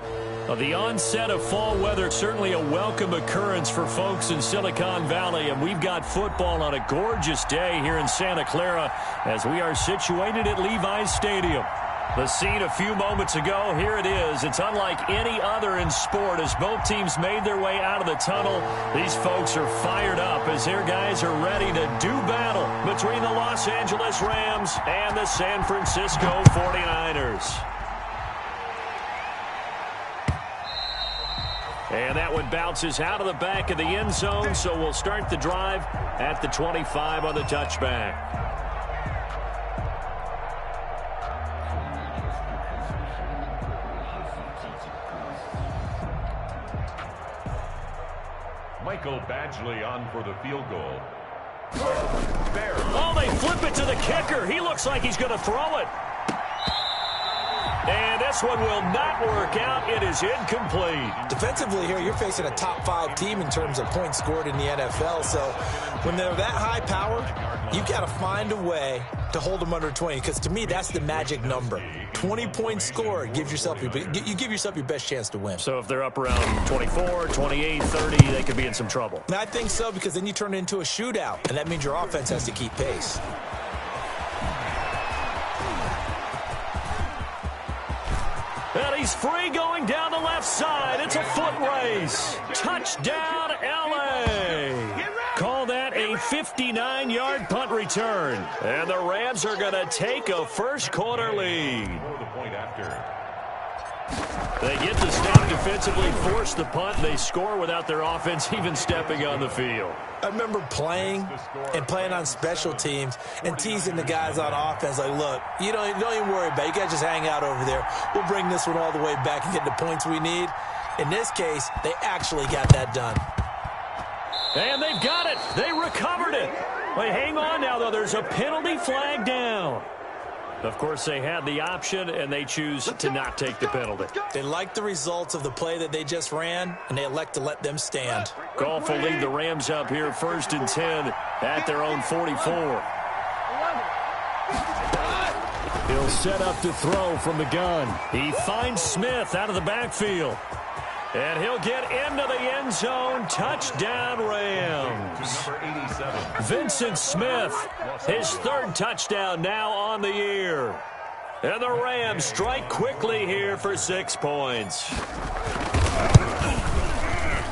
Well, the onset of fall weather, certainly a welcome occurrence for folks in Silicon Valley, and we've got football on a gorgeous day here in Santa Clara as we are situated at Levi's Stadium. The scene a few moments ago, here it is. It's unlike any other in sport as both teams made their way out of the tunnel. These folks are fired up as their guys are ready to do battle between the Los Angeles Rams and the San Francisco 49ers. And that one bounces out of the back of the end zone, so we'll start the drive at the 25 on the touchback. Michael Badgley on for the field goal. Oh, they flip it to the kicker. He looks like he's going to throw it. And this one will not work out. It is incomplete. Defensively here, you're facing a top 5 team in terms of points scored in the NFL. So when they're that high powered, you got to find a way to hold them under 20. Because to me, that's the magic number. 20 points scored gives yourself you give yourself your best chance to win. So if they're up around 24, 28, 30, they could be in some trouble. And I think so, because then you turn it into a shootout, and that means your offense has to keep pace. And he's free going down the left side. It's a foot race. Touchdown, L.A. Call that a 59-yard punt return. And the Rams are going to take a first-quarter lead. They get the stop defensively, force the punt. They score without their offense even stepping on the field. I remember playing on special teams and teasing the guys on offense like, look, you don't even worry about it. You guys just hang out over there. We'll bring this one all the way back and get the points we need. In this case, they actually got that done. And they've got it. They recovered it. Wait, hang on now, though. There's a penalty flag down. Of course, they had the option, and they choose to not take the penalty. They like the results of the play that they just ran, and they elect to let them stand. Goff will lead the Rams up here 1st and 10 at their own 44. He'll set up to throw from the gun. He finds Smith out of the backfield. And he'll get into the end zone. Touchdown, Rams. Vincent Smith, his 3rd touchdown now on the year. And the Rams strike quickly here for 6 points.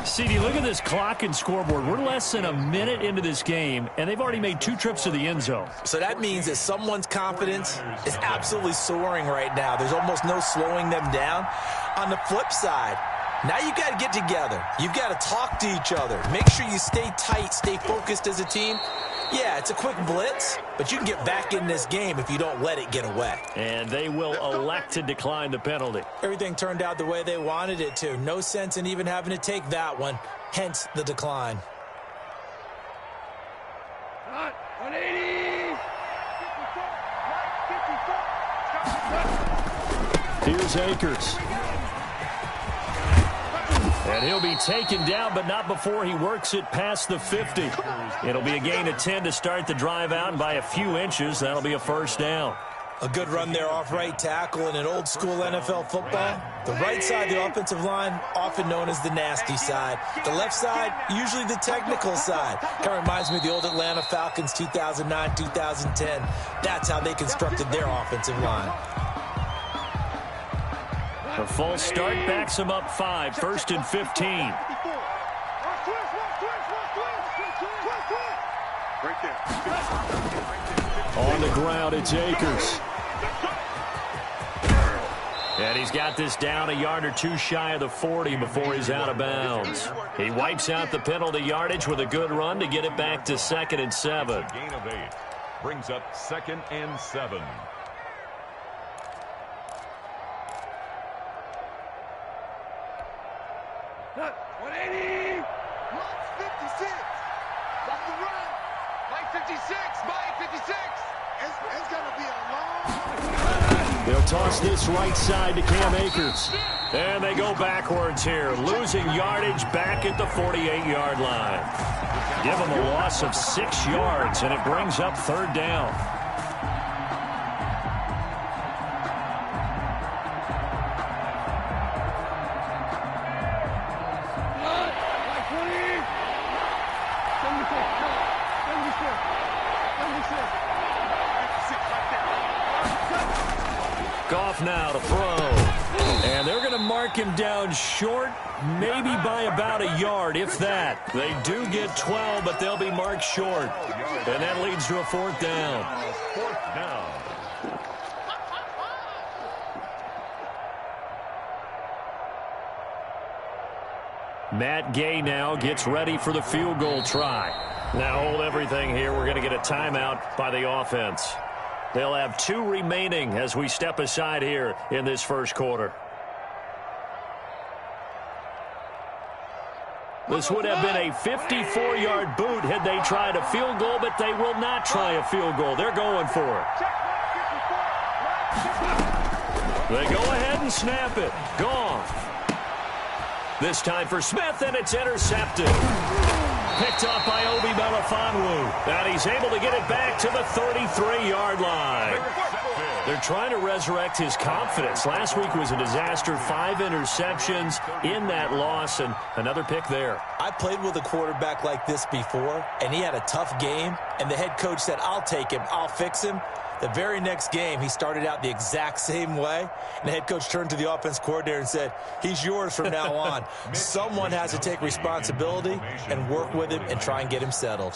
CD, look at this clock and scoreboard. We're less than a minute into this game, and they've already made 2 trips to the end zone. So that means that someone's confidence is absolutely soaring right now. There's almost no slowing them down. On the flip side, now you got to get together. You've got to talk to each other. Make sure you stay tight, stay focused as a team. Yeah, it's a quick blitz, but you can get back in this game if you don't let it get away. And they will elect to decline the penalty. Everything turned out the way they wanted it to. No sense in even having to take that one, hence the decline. 180. Here's Akers. And he'll be taken down, but not before he works it past the 50. It'll be a gain of 10 to start the drive out, and by a few inches, that'll be a first down. A good run there off right tackle in an old-school NFL football. The right side of the offensive line, often known as the nasty side. The left side, usually the technical side. Kind of reminds me of the old Atlanta Falcons 2009, 2010. That's how they constructed their offensive line. A false start backs him up 5, 1st and 15. On the ground, it's Akers. And he's got this down a yard or 2 shy of the 40 before he's out of bounds. He wipes out the penalty yardage with a good run to get it back to 2nd and 7. Gain of 8 brings up 2nd and 7. They'll toss this right side to Cam Akers. And they go backwards here, losing yardage back at the 48-yard line. Give them a loss of 6 yards, and it brings up 3rd down. off now to throw. And they're going to mark him down short, maybe by about a yard, if that. They do get 12, but they'll be marked short. And that leads to a 4th down. 4th down. Matt Gay now gets ready for the field goal try. Now hold everything here. We're going to get a timeout by the offense. They'll have 2 remaining as we step aside here in this first quarter. This would have been a 54-yard boot had they tried a field goal, but they will not try a field goal. They're going for it. They go ahead and snap it. Gone. This time for Smith, and it's intercepted. Picked off by Obi Melifonwu. And he's able to get it back to the 33-yard line. They're trying to resurrect his confidence. Last week was a disaster. 5 interceptions in that loss, and another pick there. I played with a quarterback like this before, and he had a tough game, and the head coach said, I'll take him, I'll fix him. The very next game, he started out the exact same way, and the head coach turned to the offense coordinator and said, he's yours from now on. Someone has to take responsibility and work with him and try and get him settled.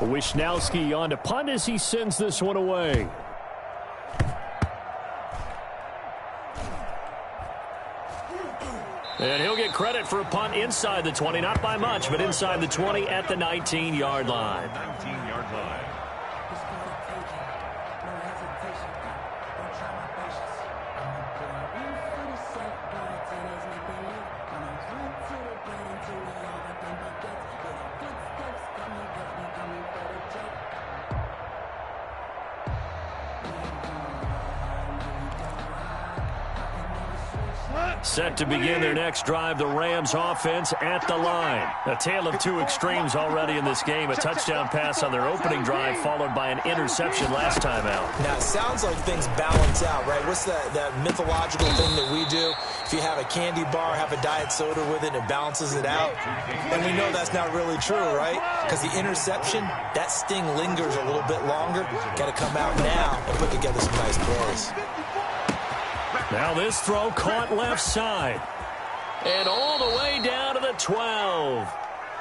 Wisnowski on to punt as he sends this one away. And he'll get credit for a punt inside the 20, not by much, but inside the 20 at the 19-yard line. 19-yard line. Set to begin their next drive, the Rams offense at the line. A tale of 2 extremes already in this game. A touchdown pass on their opening drive, followed by an interception last time out. Now, it sounds like things balance out, right? What's that mythological thing that we do? If you have a candy bar, have a diet soda with it, it balances it out. And we know that's not really true, right? Because the interception, that sting lingers a little bit longer. Got to come out now and put together some nice plays. Now this throw caught left side. And all the way down to the 12.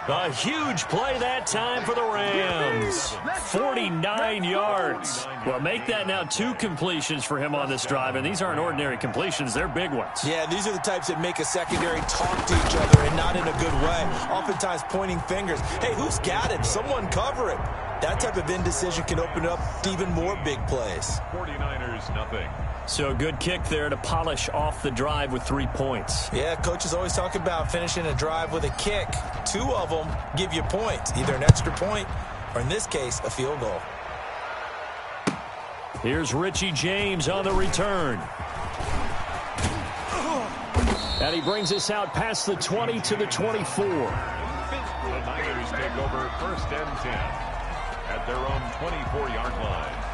A huge play that time for the Rams. 49 yards. Well, make that now 2 completions for him on this drive, and these aren't ordinary completions. They're big ones. Yeah, these are the types that make a secondary talk to each other and not in a good way. Oftentimes pointing fingers. Hey, who's got it? Someone cover it. That type of indecision can open up to even more big plays. 49ers, nothing. So a good kick there to polish off the drive with 3 points. Yeah, coaches always talk about finishing a drive with a kick. 2 of them give you points, either an extra point or, in this case, a field goal. Here's Richie James on the return. And he brings us out past the 20 to the 24. The Niners take over 1st and 10 at their own 24-yard line.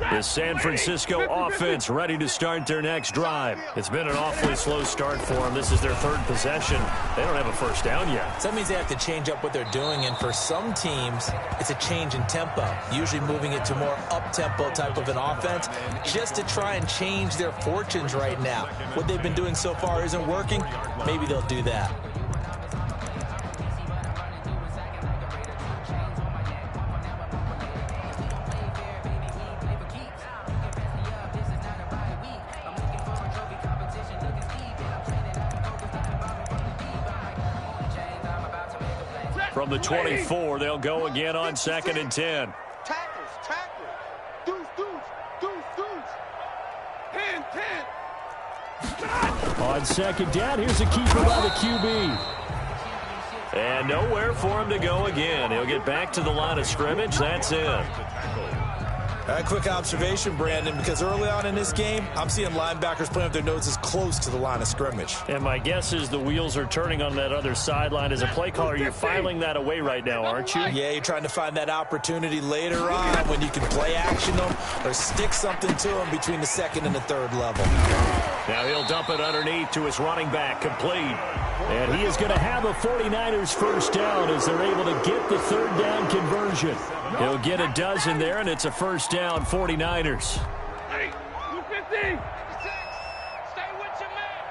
The San Francisco offense ready to start their next drive. It's been an awfully slow start for them. This is their 3rd possession. They don't have a first down yet. So that means they have to change up what they're doing, and for some teams, it's a change in tempo, usually moving it to more up-tempo type of an offense, just to try and change their fortunes right now. What they've been doing so far isn't working. Maybe they'll do that. From the 24, they'll go again on 2nd and 10. Tackles. Deuce. Hand. On 2nd down, here's a keeper by the QB. And nowhere for him to go again. He'll get back to the line of scrimmage. That's it. A quick observation, Brandon, because early on in this game, I'm seeing linebackers playing with their noses close to the line of scrimmage. And my guess is the wheels are turning on that other sideline. As a play caller, you're filing that away right now, aren't you? Yeah, you're trying to find that opportunity later on when you can play action them or stick something to them between the 2nd and the 3rd level. Now he'll dump it underneath to his running back, complete. And he is going to have a 49ers first down as they're able to get the third down conversion. He'll get a dozen there, and it's a first down, 49ers. Hey, 250. 56. Stay with your man.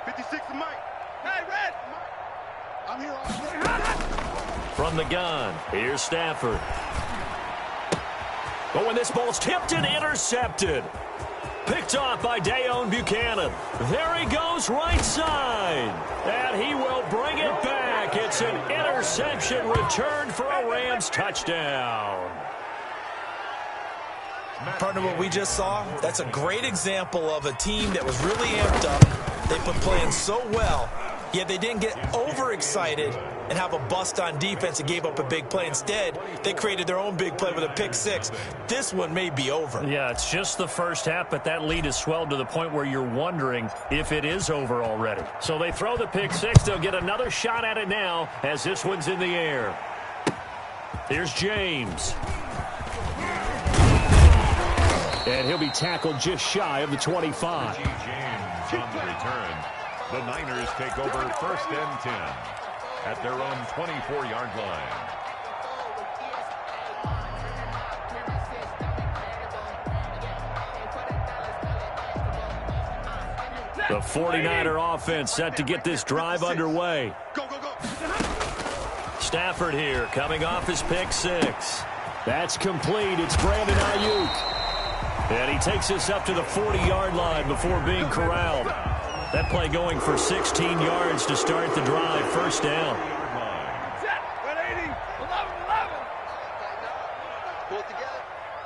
56 to Mike. Hey, Red. I'm here all day. From the gun, here's Stafford. Oh, and this ball's tipped and intercepted. Picked off by Dayon Buchanan. There he goes, right side. And he will bring it back. It's an interception returned for a Rams touchdown. Partner, what we just saw, that's a great example of a team that was really amped up. They've been playing so well, yet they didn't get overexcited and have a bust on defense and gave up a big play. Instead, they created their own big play with a pick six. This one may be over. Yeah, it's just the first half, but that lead has swelled to the point where you're wondering if it is over already. So they throw the pick six. They'll get another shot at it now as this one's in the air. Here's James. And he'll be tackled just shy of the 25. James on the return. The Niners take over first and 10 at their own 24-yard line. The 49er offense set to get this drive underway. Go, go, go. Stafford here coming off his pick six. That's complete. It's Brandon Ayuk. And he takes us up to the 40-yard line before being corralled. That play going for 16 yards to start the drive. First down. Set. 180. 11, 11. Pull it together.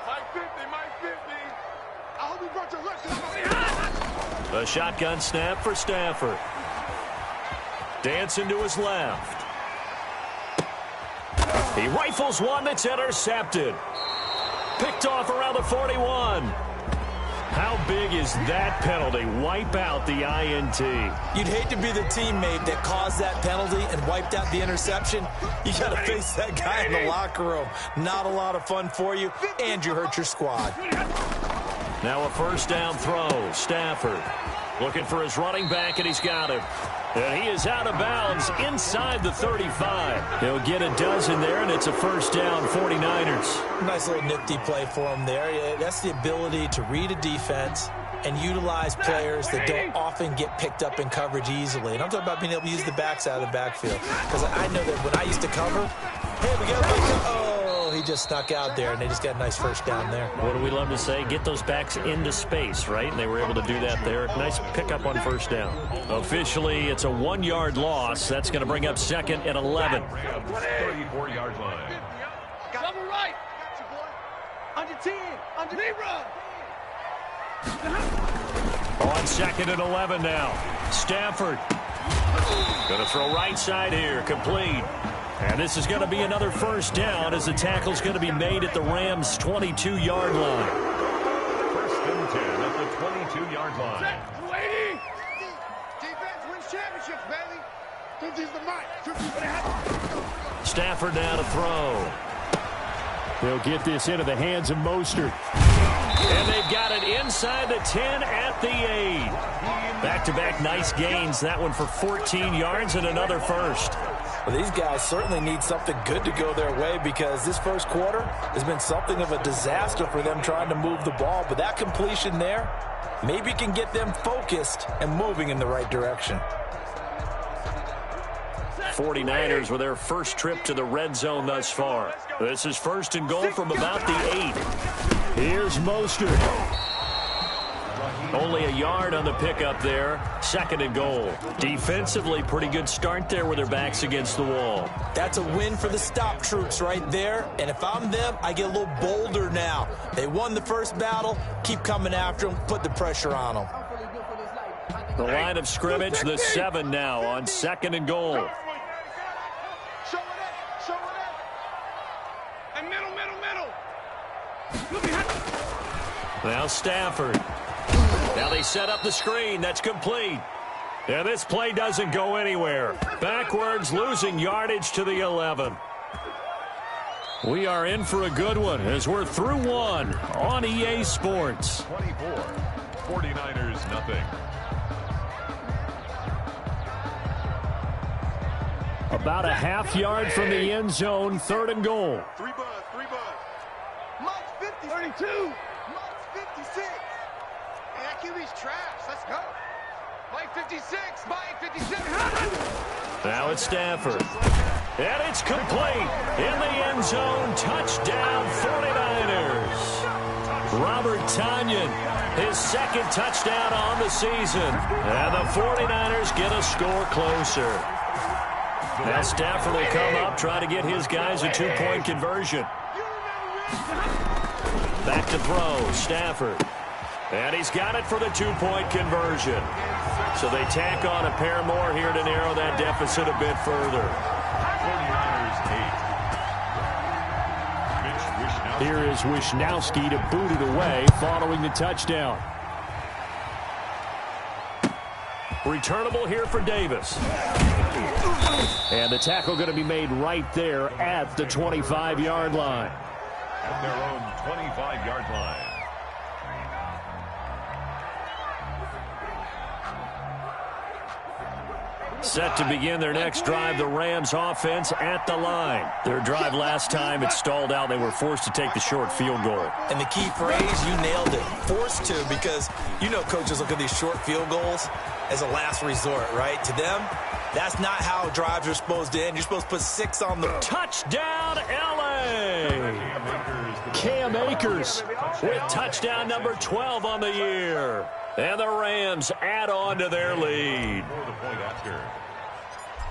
Mike 50, Mike 50. I hope you brought your left. A shotgun snap for Stafford. Dancing to his left. He rifles one that's intercepted. Picked off around the 41. How big is that penalty? Wipe out the INT. You'd hate to be the teammate that caused that penalty and wiped out the interception. You got to face that guy in the locker room. Not a lot of fun for you, and you hurt your squad. Now a first down throw. Stafford looking for his running back, and he's got him. And he is out of bounds inside the 35. He'll get a dozen there, and it's a first down, 49ers. Nice little nifty play for him there. That's the ability to read a defense and utilize players that don't often get picked up in coverage easily. And I'm talking about being able to use the backs out of the backfield. Because I know that when I used to cover, hey, we got oh, he just snuck out there, and they just got a nice first down there. What do we love to say? Get those backs into space, right? And they were able to do that there. Nice pickup on first down. Officially, it's a 1-yard loss. That's going to bring up second and 11. 34-yard line. Double right. Got you, boy. Under 10. Under me, run. On second and 11 now. Stafford. Going to throw right side here. Complete. And this is going to be another first down as the tackle's going to be made at the Rams' 22-yard line. First and 10 at the 22-yard line. Set. 280. Defense wins championships, baby. 50's the mic. Stafford now to throw. They'll get this into the hands of Mostert. And they've got it inside the 10 at the 8. Back-to-back nice gains. That one for 14 yards and another first. Well, these guys certainly need something good to go their way because this first quarter has been something of a disaster for them trying to move the ball. But that completion there maybe can get them focused and moving in the right direction. 49ers with their first trip to the red zone thus far. This is first and goal from about the 8. Here's Mostert. Only a yard on the pickup there. Second and goal. Defensively, pretty good start there with their backs against the wall. That's a win for the stop troops right there. And if I'm them, I get a little bolder now. They won the first battle. Keep coming after them. Put the pressure on them. The line of scrimmage, the 7 now on second and goal. Show it up. Show it up. And middle. Now Stafford. Now they set up the screen. That's complete. And this play doesn't go anywhere. Backwards, losing yardage to the 11. We are in for a good one as we're through one on EA Sports. 24. 49ers nothing. About a half-yard from the end zone, 3rd and goal. 3 buzz. Malc-Fya, 32. Malc-Fya, 56. Hey, that QB's trash. Let's go. Malc-Fya, 56. Malc-Fya, 57. Now it's Stafford. And it's complete. In the end zone, touchdown 49ers. Robert Tonyan, his 2nd touchdown on the season. And the 49ers get a score closer. Now Stafford will come up, try to get his guys a 2-point conversion. Back to throw, Stafford. And he's got it for the 2-point conversion. So they tack on a pair more here to narrow that deficit a bit further. 49ers 8. Here is Wishnowski to boot it away following the touchdown. Returnable here for Davis. And the tackle going to be made right there at the 25-yard line. At their own 25-yard line. Set to begin their next drive, the Rams offense at the line. Their drive last time, it stalled out. They were forced to take the short field goal. And the key phrase, you nailed it. Forced to, because you know coaches look at these short field goals as a last resort, right? To them, that's not how drives are supposed to end. You're supposed to put 6 on the touchdown, L.A. Cam Akers with touchdown number 12 on the year. And the Rams add on to their lead.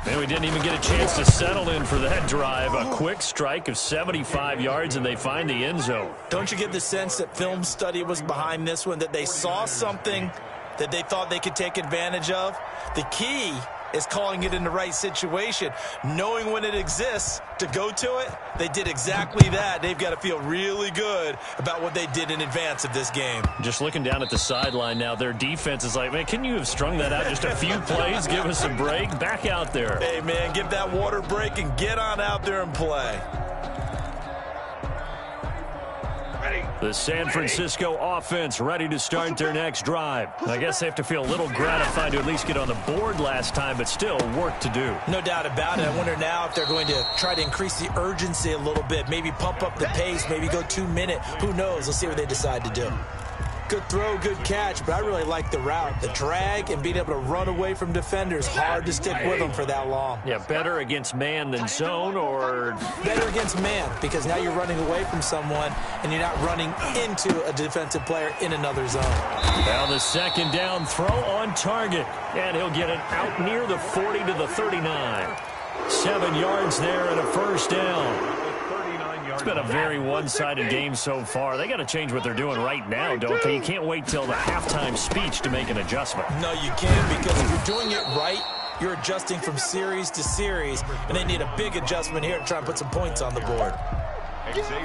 And we didn't even get a chance to settle in for that drive. A quick strike of 75 yards, and they find the end zone. Don't you get the sense that film study was behind this one, that they saw something that they thought they could take advantage of? The key is calling it in the right situation, knowing when it exists to go to it. They did exactly that. They've got to feel really good about what they did in advance of this game. Just looking down at the sideline now, their defense is like, man, can you have strung that out just a few plays? Give us a break. Back out there. Hey, man, give that water break and get on out there and play. The San Francisco offense ready to start their next drive. I guess they have to feel a little gratified to at least get on the board last time, but still work to do. No doubt about it. I wonder now if they're going to try to increase the urgency a little bit, maybe pump up the pace, maybe go 2-minute. Who knows? Let's see what they decide to do. Good throw, good catch, but I really like the route. The drag and being able to run away from defenders. Hard to stick with them for that long. Yeah, better against man than zone, or better against man, because now you're running away from someone and you're not running into a defensive player in another zone. Now the 2nd down throw on target, and he'll get it out near the 40 to the 39. 7 yards there and a 1st down. It's been a very one-sided game so far. They got to change what they're doing right now, don't they? You can't wait till the halftime speech to make an adjustment. No, you can't, because if you're doing it right, you're adjusting from series to series, and they need a big adjustment here to try and put some points on the board.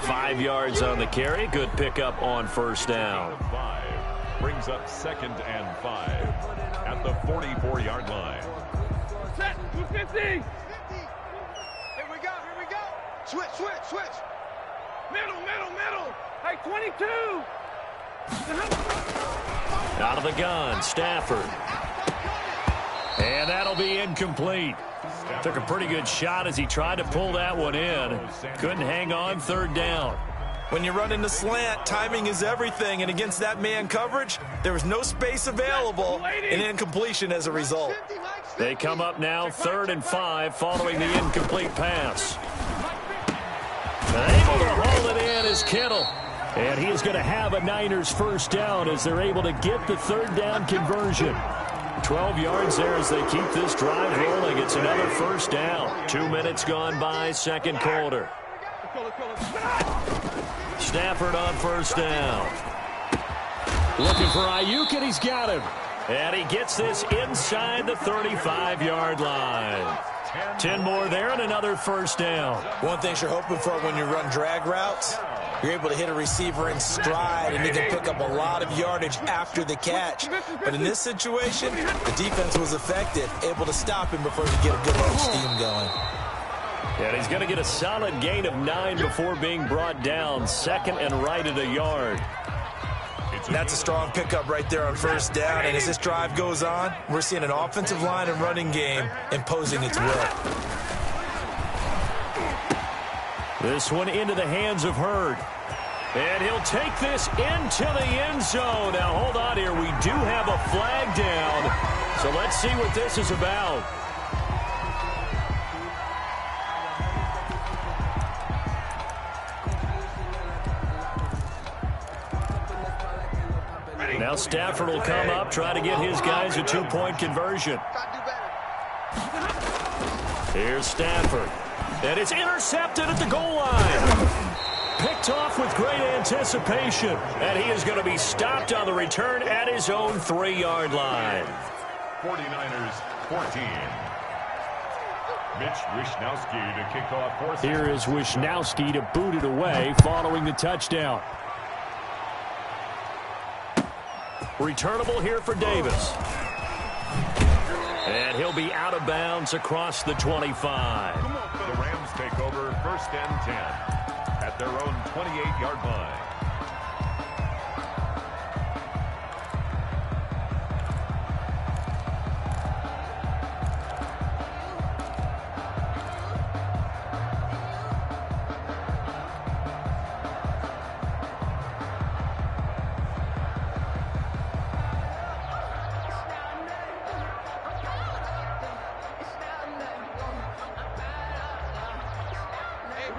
5 yards on the carry. Good pickup on 1st down. 5 brings up 2nd and 5 at the 44-yard line. Set, 250. Here we go. Switch. Middle. Hey, 22. Out of the gun, Stafford. And that'll be incomplete. Took a pretty good shot as he tried to pull that one in. Couldn't hang on, 3rd down. When you're running the slant, timing is everything, and against that man coverage, there was no space available, and incompletion as a result. They come up now, 3rd and 5, following the incomplete pass. Able to hold it in is Kittle. And he's going to have a Niners 1st down as they're able to get the 3rd down conversion. 12 yards there as they keep this drive rolling. It's another 1st down. 2 minutes gone by, 2nd quarter. Stafford on 1st down. Looking for Ayuk, and he's got him. And he gets this inside the 35-yard line. 10 more there and another 1st down. One thing you're hoping for when you run drag routes, you're able to hit a receiver in stride, and you can pick up a lot of yardage after the catch. But in this situation, the defense was effective, able to stop him before you get a good little steam going. And he's going to get a solid gain of 9 before being brought down. 2nd and right at a yard. And that's a strong pickup right there on 1st down. And as this drive goes on, we're seeing an offensive line and running game imposing its will. This one into the hands of Hurd. And he'll take this into the end zone. Now, hold on here. We do have a flag down. So let's see what this is about. Now Stafford will come up, try to get his guys a two-point conversion. Here's Stafford. And it's intercepted at the goal line. Picked off with great anticipation. And he is going to be stopped on the return at his own 3-yard line. 49ers 14. Mitch Wishnowsky to kick off fourth. Here is Wishnowsky to boot it away following the touchdown. Returnable here for Davis. And he'll be out of bounds across the 25. The Rams take over first and 10 at their own 28-yard line.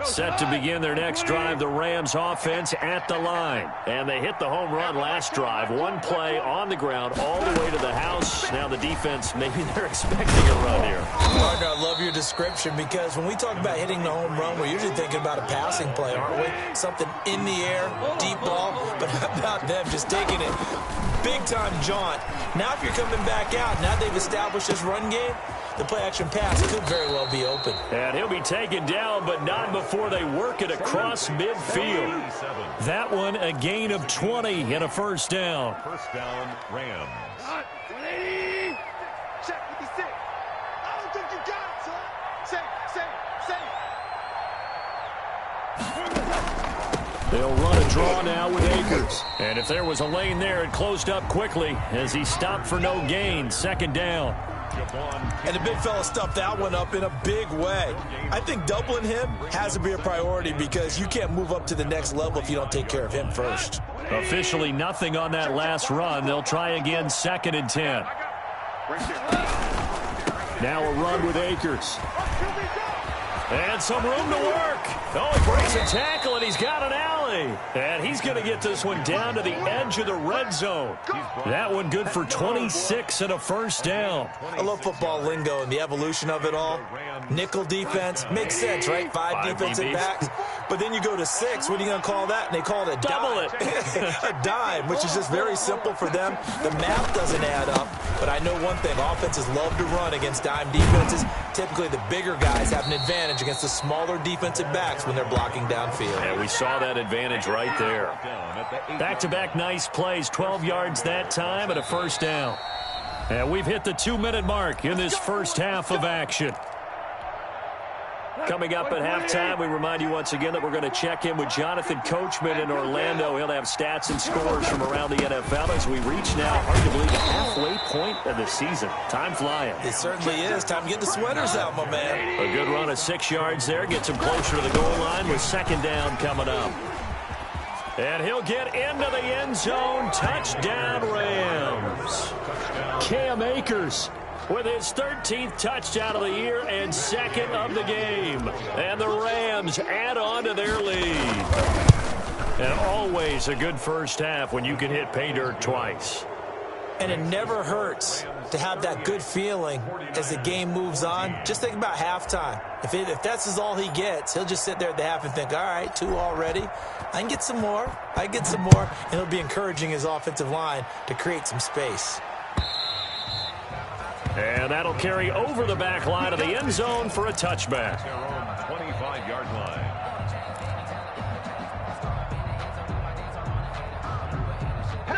Set to begin their next drive, the Rams offense at the line. And they hit the home run last drive. One play on the ground all the way to the house. Now the defense, maybe they're expecting a run here. Partner, I love your description because when we talk about hitting the home run, we're usually thinking about a passing play, aren't we? Something in the air, deep ball. But how about them just taking it big-time jaunt? Now if you're coming back out, now they've established this run game, the play-action pass could very well be open. And he'll be taken down, but not before they work it across midfield. That one, a gain of 20 and a first down. First down, Rams. 180. Check 56. I don't think you got it, son. Say. They'll run a draw now with Akers. And if there was a lane there, it closed up quickly as he stopped for no gain. Second down. And the big fella stuffed that one up in a big way. I think doubling him has to be a priority because you can't move up to the next level if you don't take care of him first. Officially nothing on that last run. They'll try again, 2nd and 10. Now a run with Akers. And some room to work. Oh, he breaks a tackle, and he's got an alley. And he's going to get this one down to the edge of the red zone. That one good for 26 and a first down. I love football lingo and the evolution of it all. Nickel defense makes sense, right? Five defensive DBs. backs. But then you go to 6. What are you going to call that? And they call it a Double dime. A dime, which is just very simple for them. The math doesn't add up. But I know one thing. Offenses love to run against dime defenses. Typically, the bigger guys have an advantage against the smaller defensive backs when they're blocking downfield. And we saw that advantage right there. Back-to-back nice plays. 12 yards that time and a first down. And we've hit the 2-minute mark in this first half of action. Coming up at halftime, we remind you once again that we're going to check in with Jonathan Coachman in Orlando. He'll have stats and scores from around the NFL as we reach now, hard to believe, the halfway point of the season. Time flying. It certainly is. Time to get the sweaters out, my man. A good run of 6 yards there. Gets him closer to the goal line with second down coming up. And he'll get into the end zone. Touchdown, Rams. Cam Akers with his 13th touchdown of the year and second of the game. And the Rams add on to their lead. And always a good first half when you can hit pay dirt twice. And it never hurts to have that good feeling as the game moves on. Just think about halftime. If that's all he gets, he'll just sit there at the half and think, all right, 2 already. I can get some more. And he'll be encouraging his offensive line to create some space. And that'll carry over the back line of the end zone for a touchback. Their own 25-yard line.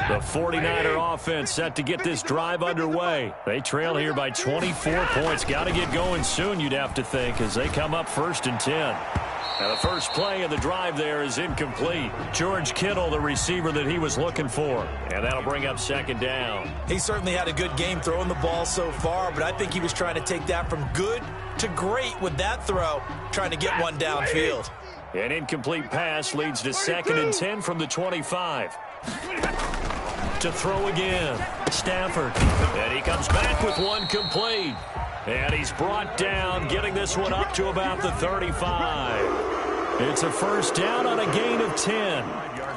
The 49er offense set to get this drive underway. They trail here by 24 points. Got to get going soon, you'd have to think, as they come up 1st and 10. Now the first play of the drive there is incomplete. George Kittle, the receiver that he was looking for. And that'll bring up second down. He certainly had a good game throwing the ball so far, but I think he was trying to take that from good to great with that throw, trying to get one downfield. An incomplete pass leads to 2nd and 10 from the 25. To throw again, Stafford. And he comes back with one complete. And he's brought down, getting this one up to about the 35. It's a first down on a gain of 10.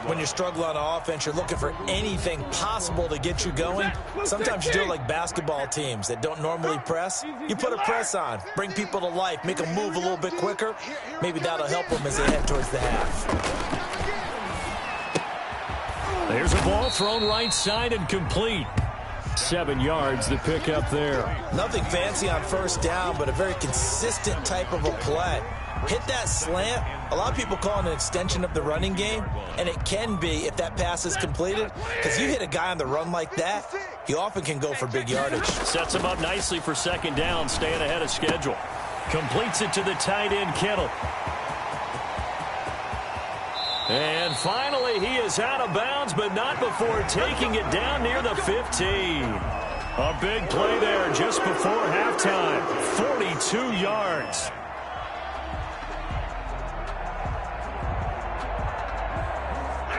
When you're struggling on offense, you're looking for anything possible to get you going. Sometimes you do it like basketball teams that don't normally press. You put a press on, bring people to life, make them move a little bit quicker. Maybe that'll help them as they head towards the half. There's a ball thrown right side and complete. 7 yards the pick up there. Nothing fancy on first down, but a very consistent type of a play. Hit that slant. A lot of people call it an extension of the running game, and it can be if that pass is completed, because you hit a guy on the run like that, he often can go for big yardage. Sets him up nicely for 2nd down, staying ahead of schedule. Completes it to the tight end, Kittle. And finally, he is out of bounds, but not before taking it down near the 15. A big play there just before halftime. 42 yards.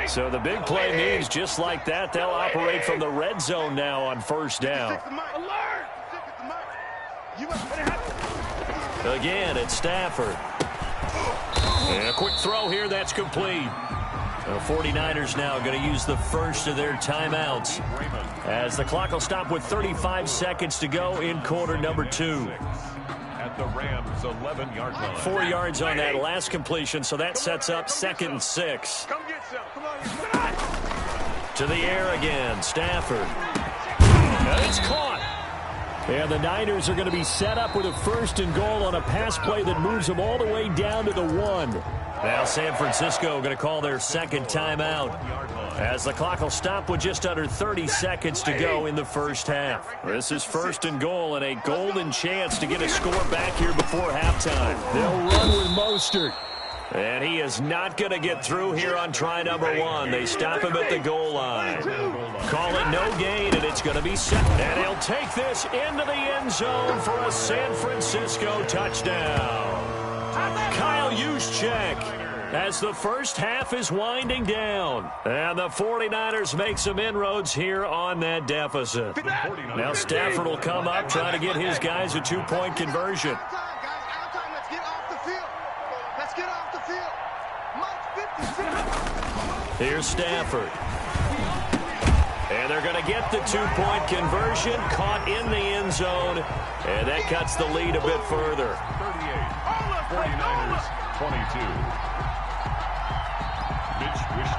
So the big play means just like that, they'll operate from the red zone now on first down. Again, it's Stafford. And a quick throw here, that's complete. The 49ers now going to use the first of their timeouts as the clock will stop with 35 seconds to go in quarter number 2. At the Rams' 11-yard line. 4 yards on that last completion, so that sets up 2nd and 6. Come get some. Come on. To the air again, Stafford. And it's caught. And the Niners are going to be set up with a 1st and goal on a pass play that moves them all the way down to the 1. Now San Francisco going to call their 2nd timeout as the clock will stop with just under 30 seconds to go in the first half. This is 1st and goal and a golden chance to get a score back here before halftime. They'll run with Mostert. And he is not going to get through here on try number 1. They stop him at the goal line. Call it no gain, and it's going to be set. And he'll take this into the end zone for a San Francisco touchdown. Kyle Juszczyk as the first half is winding down. And the 49ers make some inroads here on that deficit. Now Stafford will come up, trying to get his guys a 2-point conversion. Here's Stafford. And they're going to get the 2-point conversion, caught in the end zone, and that cuts the lead a bit further. 38, 49ers 22.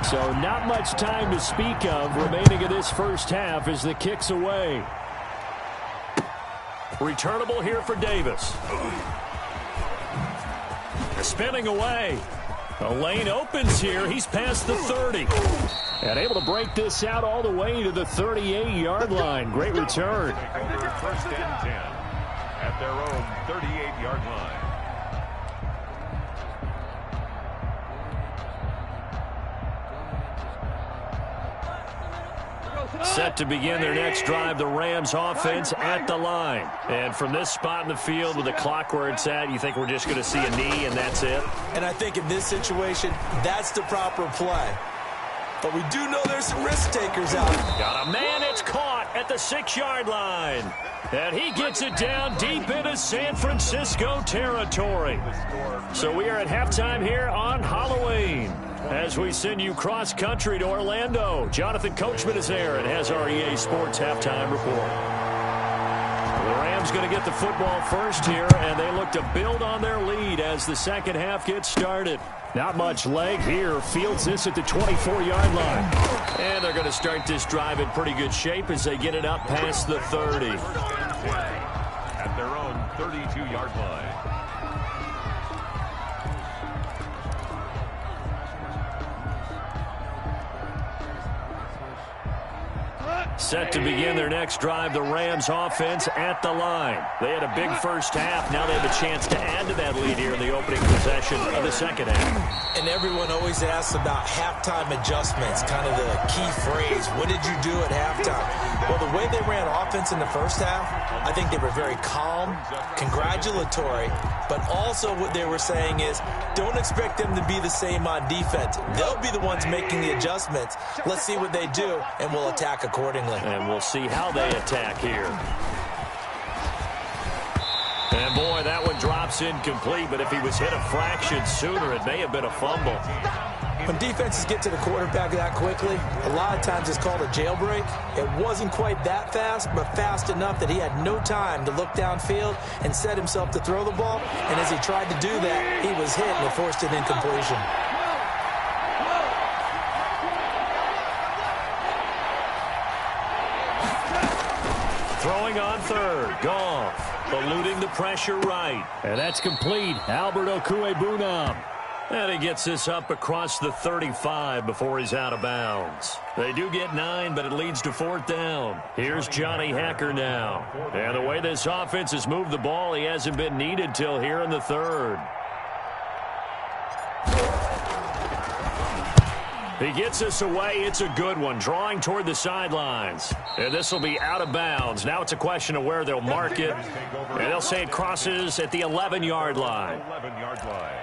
So not much time to speak of remaining in this first half as the kick's away. Returnable here for Davis. Spinning away. The lane opens here. He's past the 30. And able to break this out all the way to the 38-yard line. Great return. 1st and 10 at their own 38-yard line. Set to begin their next drive, the Rams offense at the line. And from this spot in the field with the clock where it's at, you think we're just going to see a knee and that's it? And I think in this situation, that's the proper play. But we do know there's some risk takers out. Got a man, it's caught at the 6-yard line. And he gets it down deep into San Francisco territory. So we are at halftime here on Halloween as we send you cross-country to Orlando. Jonathan Coachman is there and has our EA Sports halftime report. The Rams going to get the football first here, and they look to build on their lead as the second half gets started. Not much leg here. Fields this at the 24-yard line. And they're going to start this drive in pretty good shape as they get it up past the 30. At their own 32-yard line. Set to begin their next drive, the Rams offense at the line. They had a big first half. Now they have a chance to add to that lead here in the opening possession of the second half. And everyone always asks about halftime adjustments, kind of the key phrase. What did you do at halftime? Well, the way they ran offense in the first half, I think they were very calm, congratulatory, but also what they were saying is don't expect them to be the same on defense. They'll be the ones making the adjustments. Let's see what they do, and we'll attack accordingly. And we'll see how they attack here. And boy, that one drops incomplete, but if he was hit a fraction sooner, it may have been a fumble. When defenses get to the quarterback that quickly, a lot of times it's called a jailbreak. It wasn't quite that fast, but fast enough that he had no time to look downfield and set himself to throw the ball. And as he tried to do that, he was hit and it forced an incompletion. Throwing on third, Goff, eluding the pressure right. And that's complete, Albert Okwuegbunam. And he gets this up across the 35 before he's out of bounds. They do get 9, but it leads to 4th down. Here's Johnny Hacker now. And the way this offense has moved the ball, he hasn't been needed till here in the third. He gets this away. It's a good one, drawing toward the sidelines. And this will be out of bounds. Now it's a question of where they'll mark it. And they'll say it crosses at the 11-yard line. 11-yard line.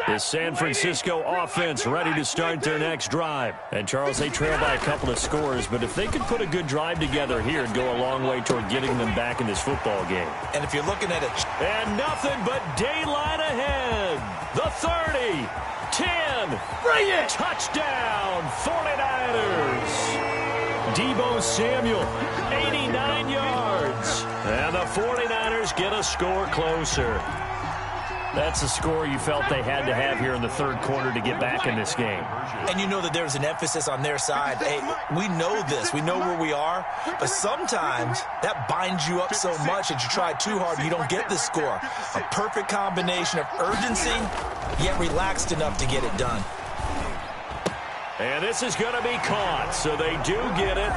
The San Francisco offense ready to start their next drive. And, Charles, they trail by a couple of scores, but if they could put a good drive together here and go a long way toward getting them back in this football game. And if you're looking at it... And nothing but daylight ahead. The 30, 10. Bring it! Touchdown, 49ers. Deebo Samuel, 89 yards. And the 49ers get a score closer. That's a score you felt they had to have here in the third quarter to get back in this game. And you know that there's an emphasis on their side. Hey, we know this. We know where we are. But sometimes that binds you up so much that you try too hard, you don't get the score. A perfect combination of urgency, yet relaxed enough to get it done. And this is going to be caught, so they do get it.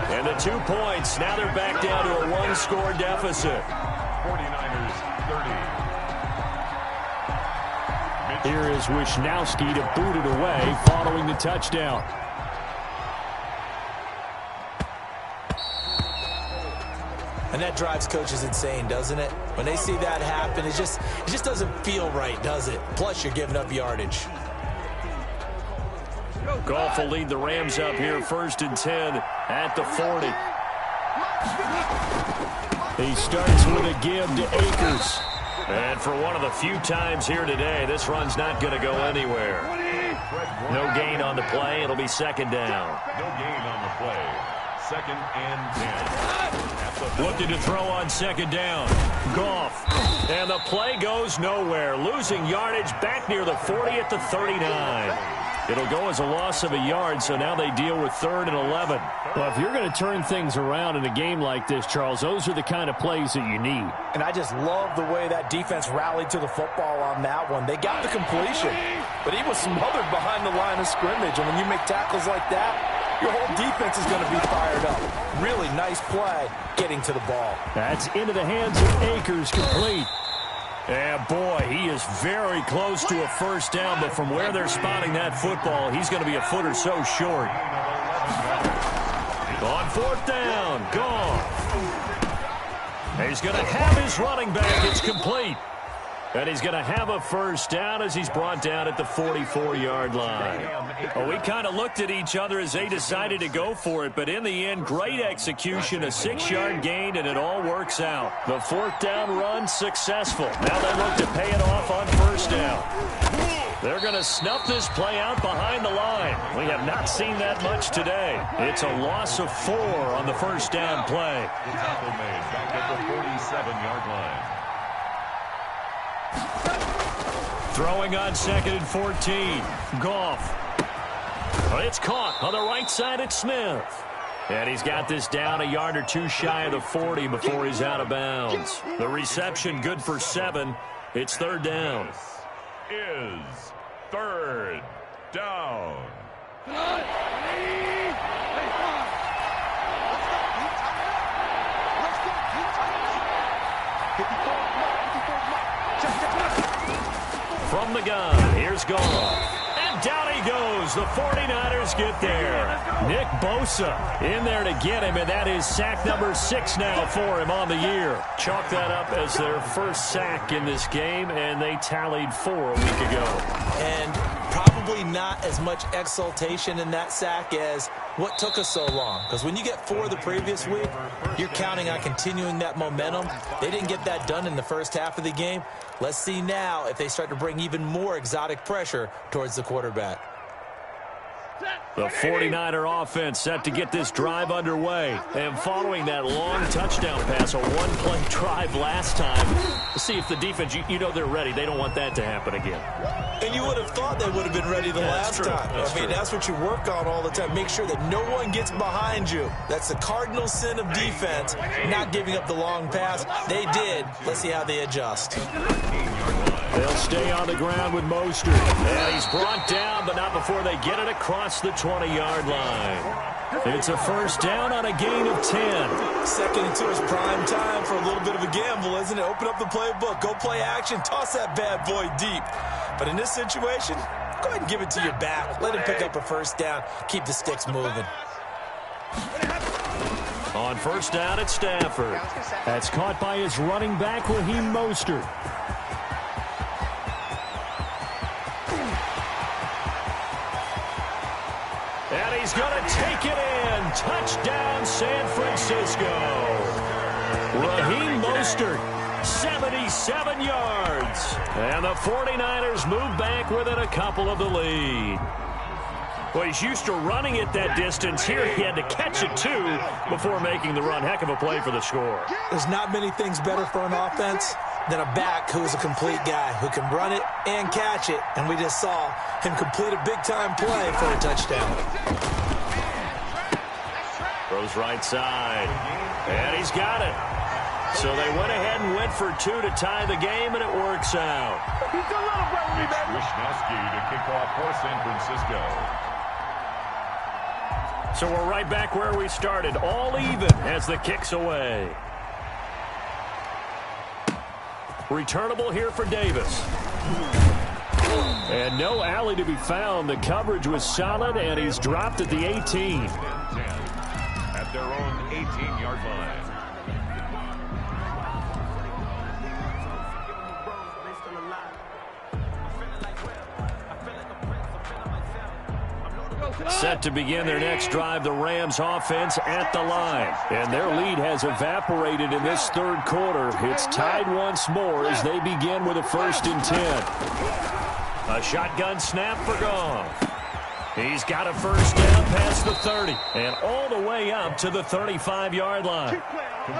And the 2 points, now they're back down to a one-score deficit. 49ers 30. Here is Wisnowski to boot it away following the touchdown. And that drives coaches insane, doesn't it? When they see that happen, it just doesn't feel right, does it? Plus, you're giving up yardage. Goff will lead the Rams up here 1st and 10 at the 40. He starts with a give to Akers. And for one of the few times here today, this run's not going to go anywhere. No gain on the play. It'll be 2nd down. No gain on the play. 2nd and 10. Looking to throw on 2nd down. Goff. And the play goes nowhere. Losing yardage back near the 40 at the 39. It'll go as a loss of a yard, so now they deal with 3rd and 11. Well, if you're going to turn things around in a game like this, Charles, those are the kind of plays that you need. And I just love the way that defense rallied to the football on that one. They got the completion, but he was smothered behind the line of scrimmage. And when you make tackles like that, your whole defense is going to be fired up. Really nice play getting to the ball. That's into the hands of Akers, complete. And boy, he is very close to a 1st down, but from where they're spotting that football, he's going to be a foot or so short. On 4th down, Goff. He's going to have his running back. It's complete. And he's going to have a 1st down as he's brought down at the 44-yard line. Well, we kind of looked at each other as they decided to go for it, but in the end, great execution, a 6-yard gain, and it all works out. The 4th down run successful. Now they look to pay it off on 1st down. They're going to snuff this play out behind the line. We have not seen that much today. It's a loss of 4 on the 1st down play. Tackle made back at the 47-yard line. Throwing on 2nd and 14. Goff. It's caught on the right side at Smith. And he's got this down a yard or two shy of the 40 before he's out of bounds. The reception good for 7. It's 3rd down. Is 3rd down. From the gun, here's Goff. And down he goes. The 49ers get there. Nick Bosa in there to get him, and that is sack number 6 now for him on the year. Chalk that up as their first sack in this game, and they tallied 4 a week ago. And probably not as much exultation in that sack as what took us so long. Because when you get 4 the previous week, you're counting on continuing that momentum. They didn't get that done in the first half of the game. Let's see now if they start to bring even more exotic pressure towards the quarterback. The 49er offense set to get this drive underway. And following that long touchdown pass, a one-play drive last time, to see if the defense, you know they're ready. They don't want that to happen again. And you would have thought they would have been ready the last time. That's what you work on all the time. Make sure that no one gets behind you. That's the cardinal sin of defense, not giving up the long pass. They did. Let's see how they adjust. They'll stay on the ground with Mostert. And he's brought down, but not before they get it across the 20-yard line. It's a first down on a gain of 10. Second and 2 is prime time for a little bit of a gamble, isn't it? Open up the playbook, go play action, toss that bad boy deep. But in this situation, go ahead and give it to your back. Let him pick up a first down. Keep the sticks moving. On first down at Stafford. That's caught by his running back, Raheem Mostert. And he's going to take it in. Touchdown, San Francisco. Raheem Mostert, 77 yards. And the 49ers move back within a couple of the lead. Well, he's used to running it that distance. Here he had to catch it, too, before making the run. Heck of a play for the score. There's not many things better for an offense than a back who's a complete guy, who can run it and catch it. And we just saw him complete a big-time play for a touchdown. Throws right side. And he's got it. So they went ahead and went for 2 to tie the game, and it works out. Wisniewski to kick off for San Francisco. So we're right back where we started, all even as the kick's away. Returnable here for Davis. And no alley to be found. The coverage was solid, and he's dropped at the 18. 10 at their own 18-yard line. Set to begin their next drive, the Rams offense at the line. And their lead has evaporated in this third quarter. It's tied once more as they begin with a 1st and 10. A shotgun snap for Goff. He's got a first down past the 30 and all the way up to the 35-yard line.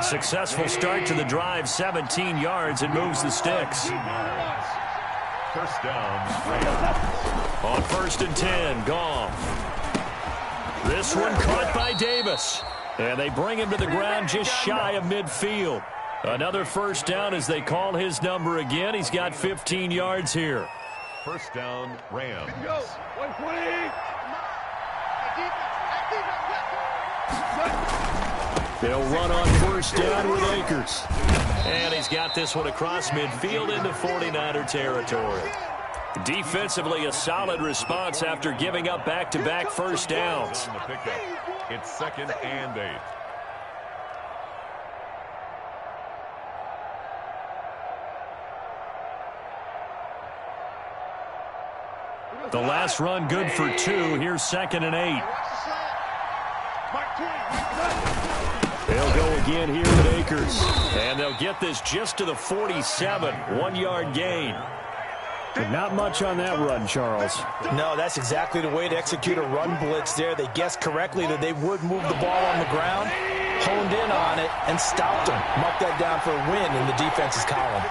Successful start to the drive, 17 yards, and moves the sticks. First down, Rams. On 1st and 10, Goff. This one caught by Davis. And they bring him to the ground just shy of midfield. Another first down as they call his number again. He's got 15 yards here. First down, Rams. They'll run on first down with Akers. And he's got this one across midfield into 49er territory. Defensively, a solid response after giving up back-to-back first downs. It's 2nd and 8. The last run good for 2. Here's 2nd and 8. They'll go again here with Akers. And they'll get this just to the 47. 1-yard gain. But not much on that run, Charles. No, that's exactly the way to execute a run blitz there. They guessed correctly that they would move the ball on the ground, honed in on it, and stopped them. Marked that down for a win in the defense's column.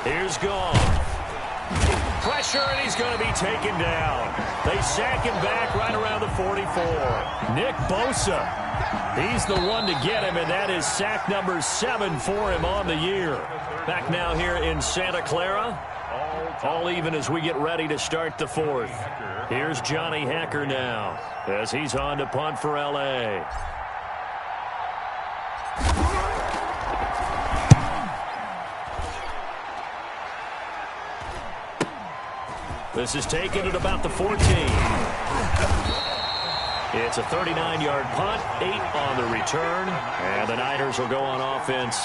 Here's Goff. Pressure, and he's going to be taken down. They sack him back right around the 44. Nick Bosa. He's the one to get him, and that is sack number 7 for him on the year. Back now here in Santa Clara. All even as we get ready to start the fourth. Here's Johnny Hacker now as he's on to punt for L.A. This is taken at about the 14. It's a 39-yard punt, 8 on the return, and the Niners will go on offense,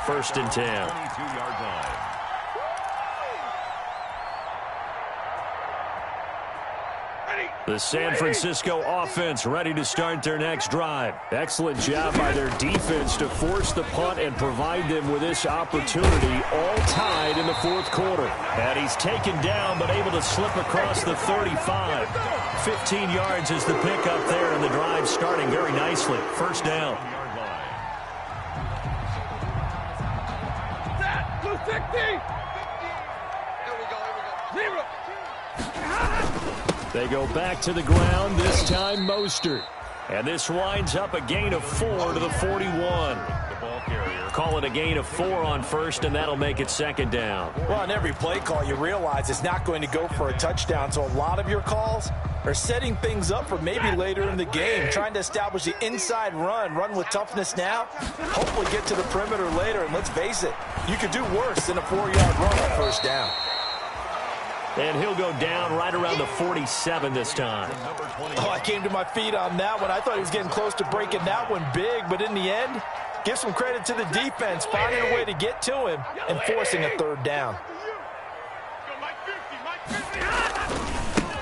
1st and 10. 22-yard line. The San Francisco offense ready to start their next drive. Excellent job by their defense to force the punt and provide them with this opportunity, all tied in the fourth quarter. And he's taken down but able to slip across the 35. 15 yards is the pickup there, and the drive starting very nicely. 1st down. 260. Here we go. Zero. They go back to the ground, this time Mostert. And this winds up a gain of 4 to the 41. The ball carrier. Call it a gain of 4 on 1st, and that'll make it 2nd down. Well, on every play call, you realize it's not going to go for a touchdown, so a lot of your calls are setting things up for maybe later in the game, trying to establish the inside run with toughness now, hopefully get to the perimeter later, and let's face it, you could do worse than a 4-yard run on 1st down. And he'll go down right around the 47 this time. Oh, I came to my feet on that one. I thought he was getting close to breaking that one big, but in the end, give some credit to the defense, finding a way to get to him and forcing a 3rd down.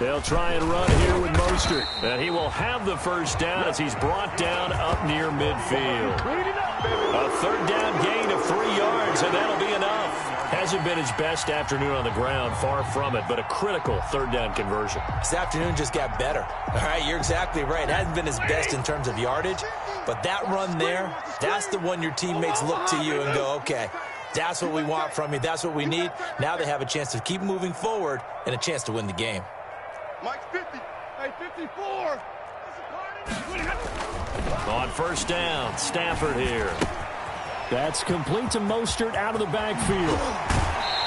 They'll try and run here with Mostert. And he will have the 1st down as he's brought down up near midfield. A 3rd down gain of 3 yards, and that'll be enough. Hasn't been his best afternoon on the ground, far from it, but a critical 3rd down conversion. This afternoon just got better. All right, you're exactly right. It hasn't been his best in terms of yardage, but that run there, that's the one your teammates look to you and go, okay, that's what we want from you. That's what we need. Now they have a chance to keep moving forward and a chance to win the game. Mike's 50. Hey, 54. On 1st down, Stafford here. That's complete to Mostert out of the backfield.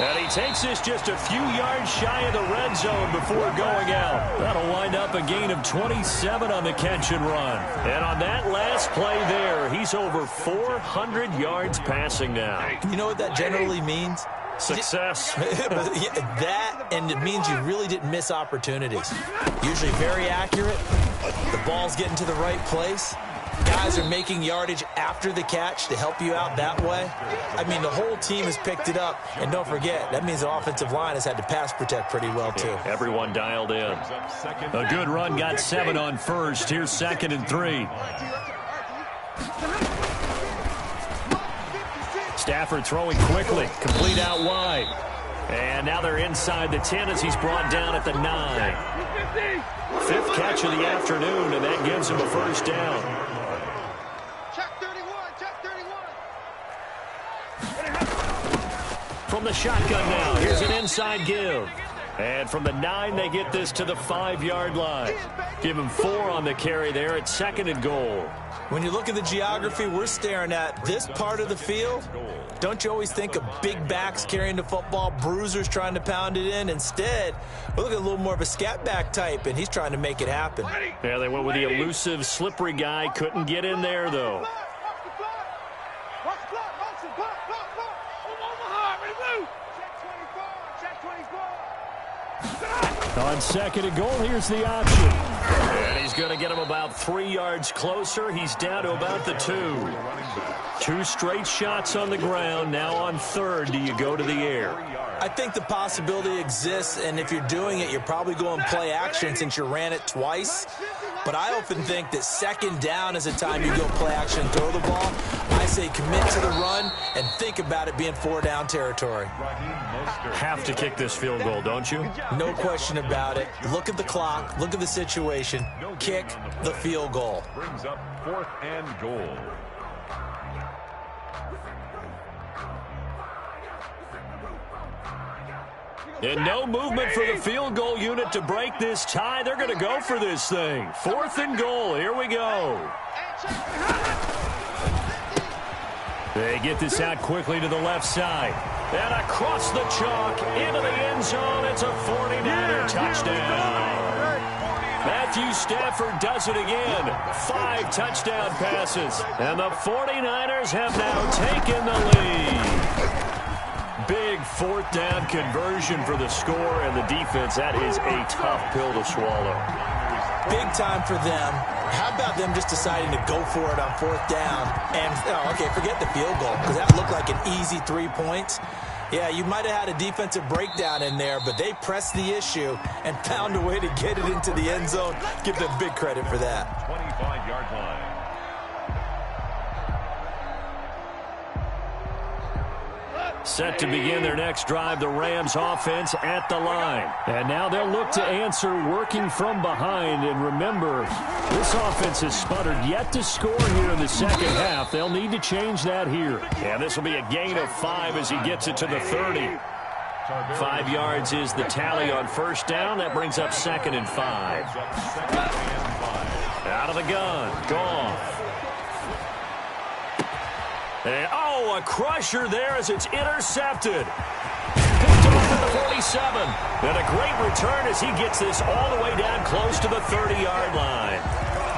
And he takes this just a few yards shy of the red zone before going out. That'll wind up a gain of 27 on the catch and run. And on that last play there, he's over 400 yards passing now. You know what that generally means? Success. That, and it means you really didn't miss opportunities. Usually very accurate. The ball's getting to the right place. Guys are making yardage after the catch to help you out that way. I mean, the whole team has picked it up. And don't forget, that means the offensive line has had to pass protect pretty well, too. Everyone dialed in. A good run got 7 on 1st. Here's 2nd and 3. Stafford throwing quickly. Complete out wide. And now they're inside the 10 as he's brought down at the 9. 5th catch of the afternoon, and that gives him a 1st down. From the shotgun now, here's an inside give. And from the 9, they get this to the 5-yard line. Give him 4 on the carry there at 2nd and goal. When you look at the geography we're staring at, this part of the field, don't you always think of big backs carrying the football, bruisers trying to pound it in? Instead, we're looking at a little more of a scat back type, and he's trying to make it happen. Yeah, they went with the elusive, slippery guy. Couldn't get in there, though. On 2nd and goal, here's the option. And he's going to get him about 3 yards closer. He's down to about the 2. 2 straight shots on the ground. Now on 3rd, do you go to the air? I think the possibility exists, and if you're doing it, you're probably going play action since you ran it twice. But I often think that 2nd down is a time you go play action and throw the ball. I say commit to the run and think about it being 4-down territory. Have to kick this field goal, don't you? No question about it. Look at the clock. Look at the situation. Kick the field goal. Brings up 4th and goal. And no movement for the field goal unit to break this tie. They're going to go for this thing. 4th and goal. Here we go. They get this out quickly to the left side. And across the chalk into the end zone. It's a 49er touchdown. Matthew Stafford does it again. 5 touchdown passes. And the 49ers have now taken the lead. Big 4th down conversion for the score, and the defense, that is a tough pill to swallow. Big time for them. How about them just deciding to go for it on 4th down? And, okay, forget the field goal, because that looked like an easy 3 points. Yeah, you might have had a defensive breakdown in there, but they pressed the issue and found a way to get it into the end zone. Give them big credit for that. 25-yard line. Set to begin their next drive, the Rams offense at the line. And now they'll look to answer working from behind. And remember, this offense has sputtered yet to score here in the second half. They'll need to change that here. And this will be a gain of 5 as he gets it to the 30. 5 yards is the tally on 1st down. That brings up 2nd and 5. Out of the gun. Goff. And, a crusher there as it's intercepted. Picked off at the 47. And a great return as he gets this all the way down close to the 30-yard line.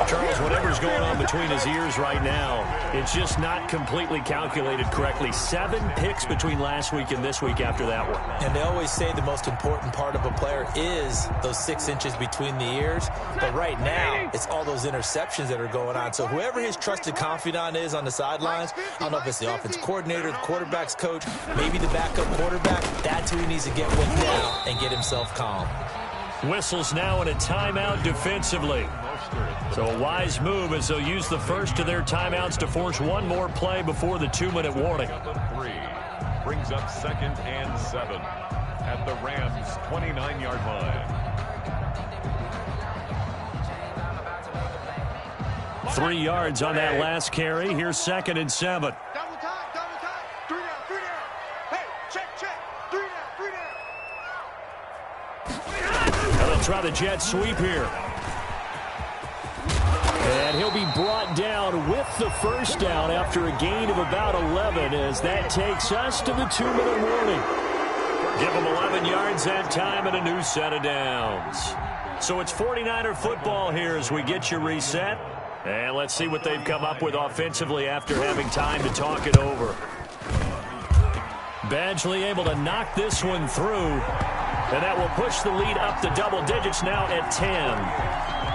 Charles, whatever's going on between his ears right now, it's just not completely calculated correctly. 7 picks between last week and this week after that one. And they always say the most important part of a player is those 6 inches between the ears. But right now, it's all those interceptions that are going on. So whoever his trusted confidant is on the sidelines, I don't know if it's the offense coordinator, the quarterback's coach, maybe the backup quarterback, that's who he needs to get with now and get himself calm. Whistles now in a timeout defensively. So a wise move as they'll use the first of their timeouts to force one more play before the 2-minute warning. 3 brings up 2nd and 7 at the Rams' 29-yard line. 3 yards on that last carry. Here's 2nd and 7. Double time. 3 down. Hey, check. 3 down. And they'll try the jet sweep here. And he'll be brought down with the 1st down after a gain of about 11 as that takes us to the 2-minute warning. Give them 11 yards that time and a new set of downs. So it's 49er football here as we get you reset. And let's see what they've come up with offensively after having time to talk it over. Badgley able to knock this one through. And that will push the lead up to double digits now at 10.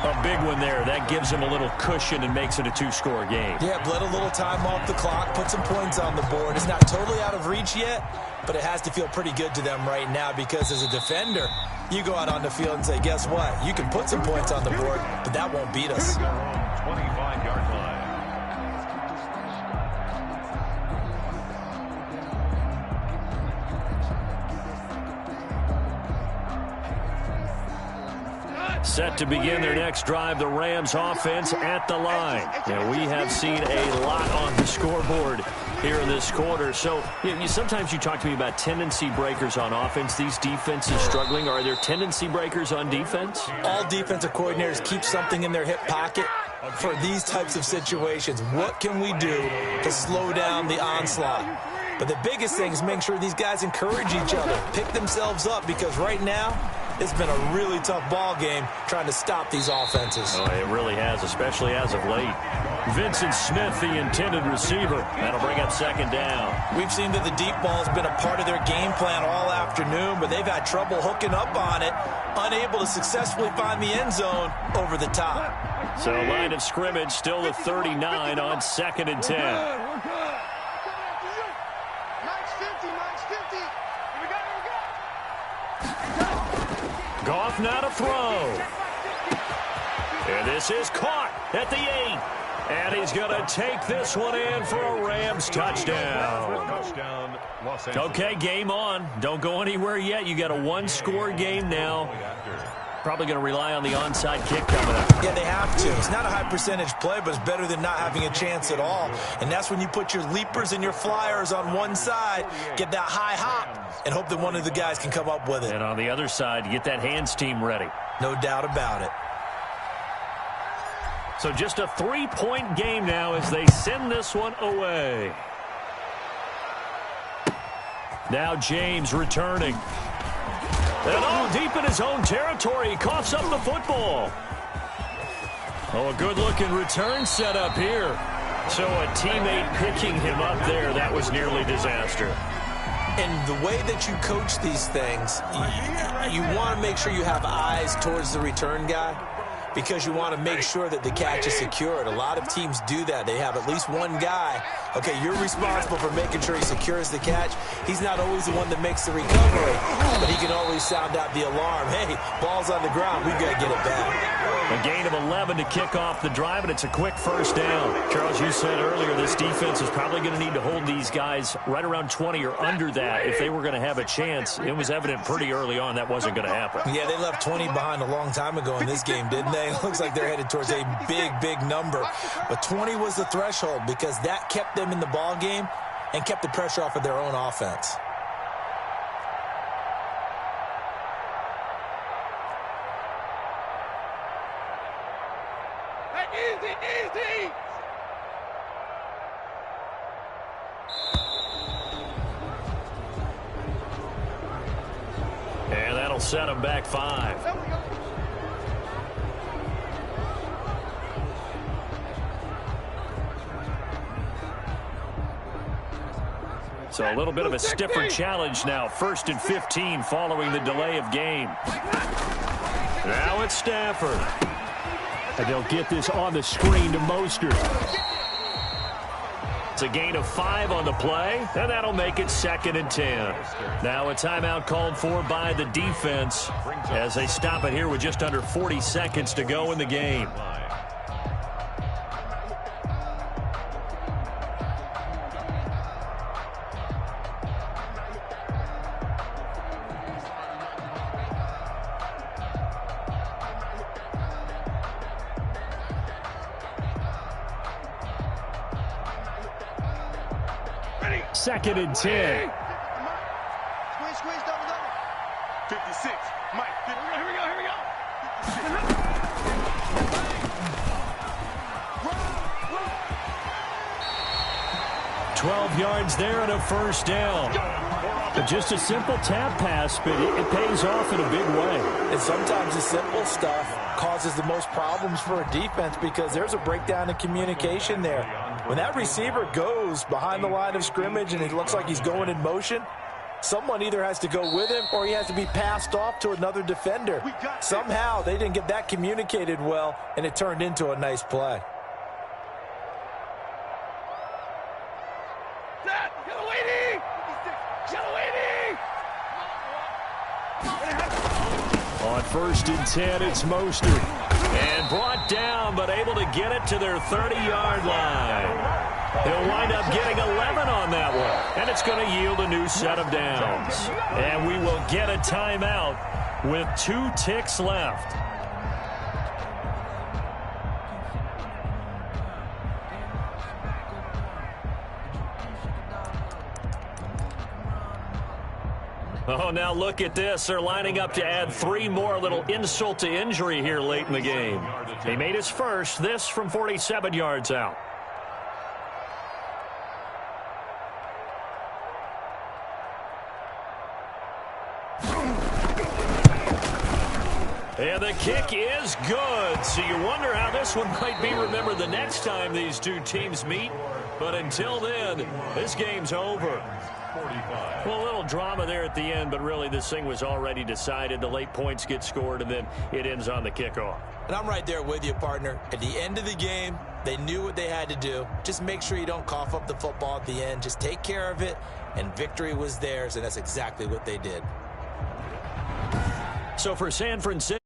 A big one there. That gives him a little cushion and makes it a 2-score game. Yeah, bled a little time off the clock, put some points on the board. It's not totally out of reach yet, but it has to feel pretty good to them right now because as a defender, you go out on the field and say, guess what? You can put some points on the board, but that won't beat us. 25-yard line. Set to begin their next drive, the Rams offense at the line. And we have seen a lot on the scoreboard here in this quarter. So sometimes you talk to me about tendency breakers on offense. These defenses struggling. Are there tendency breakers on defense? All defensive coordinators keep something in their hip pocket for these types of situations. What can we do to slow down the onslaught? But the biggest thing is make sure these guys encourage each other, pick themselves up, because right now it's been a really tough ball game trying to stop these offenses. Oh, it really has, especially as of late. Vincent Smith, the intended receiver. That'll bring up 2nd down. We've seen that the deep ball has been a part of their game plan all afternoon, but they've had trouble hooking up on it, unable to successfully find the end zone over the top. So line of scrimmage still at 39 on 2nd and 10. Goff now to throw. And this is caught at the 8. And he's going to take this one in for a Rams touchdown. Okay, game on. Don't go anywhere yet. You got a 1-score game now. Probably going to rely on the onside kick coming up. Yeah, they have to. It's not a high percentage play, but it's better than not having a chance at all. And that's when you put your leapers and your flyers on one side, get that high hop, and hope that one of the guys can come up with it. And on the other side, get that hands team ready. No doubt about it. So just a 3-point game now as they send this one away. Now James returning. And deep in his own territory, he coughs up the football. A good-looking return set up here. So a teammate picking him up there, that was nearly disaster. And the way that you coach these things, you want to make sure you have eyes towards the return guy, because you want to make sure that the catch is secured. A lot of teams do that. They have at least one guy. Okay, you're responsible for making sure he secures the catch. He's not always the one that makes the recovery, but he can always sound out the alarm. Hey, ball's on the ground. We've got to get it back. A gain of 11 to kick off the drive, and it's a quick first down. Charles, you said earlier this defense is probably going to need to hold these guys right around 20 or under that if they were going to have a chance. It was evident pretty early on that wasn't going to happen. Yeah, they left 20 behind a long time ago in this game, didn't they? It looks like they're headed towards a big, big number. But 20 was the threshold because that kept them in the ball game and kept the pressure off of their own offense. Easy. And that'll set them back 5. There we go. So a little bit of a stiffer challenge now. 1st and 15 following the delay of game. Now it's Stafford. And they'll get this on the screen to Mostert. It's a gain of 5 on the play, and that'll make it 2nd and 10. Now a timeout called for by the defense as they stop it here with just under 40 seconds to go in the game. Ready. 2nd and 10. Squeeze, double. 56. Mike, here we go. 12 yards there and a first down. Just a simple tap pass, but it pays off in a big way. And sometimes the simple stuff causes the most problems for a defense because there's a breakdown in communication there. When that receiver goes behind the line of scrimmage and it looks like he's going in motion, someone either has to go with him or he has to be passed off to another defender. Somehow they didn't get that communicated well, and it turned into a nice play. On 1st and 10, it's Mostert. And brought down, but able to get it to their 30-yard line. He'll wind up getting 11 on that one. And it's going to yield a new set of downs. And we will get a timeout with 2 ticks left. Oh, now look at this. They're lining up to add 3 more, little insult to injury here late in the game. He made his first, this from 47 yards out. And the kick is good. So you wonder how this one might be remembered the next time these two teams meet. But until then, this game's over. 45. Well, a little drama there at the end, but really this thing was already decided. The late points get scored, and then it ends on the kickoff. And I'm right there with you, partner. At the end of the game, they knew what they had to do. Just make sure you don't cough up the football at the end. Just take care of it, and victory was theirs, and that's exactly what they did. So for San Francisco,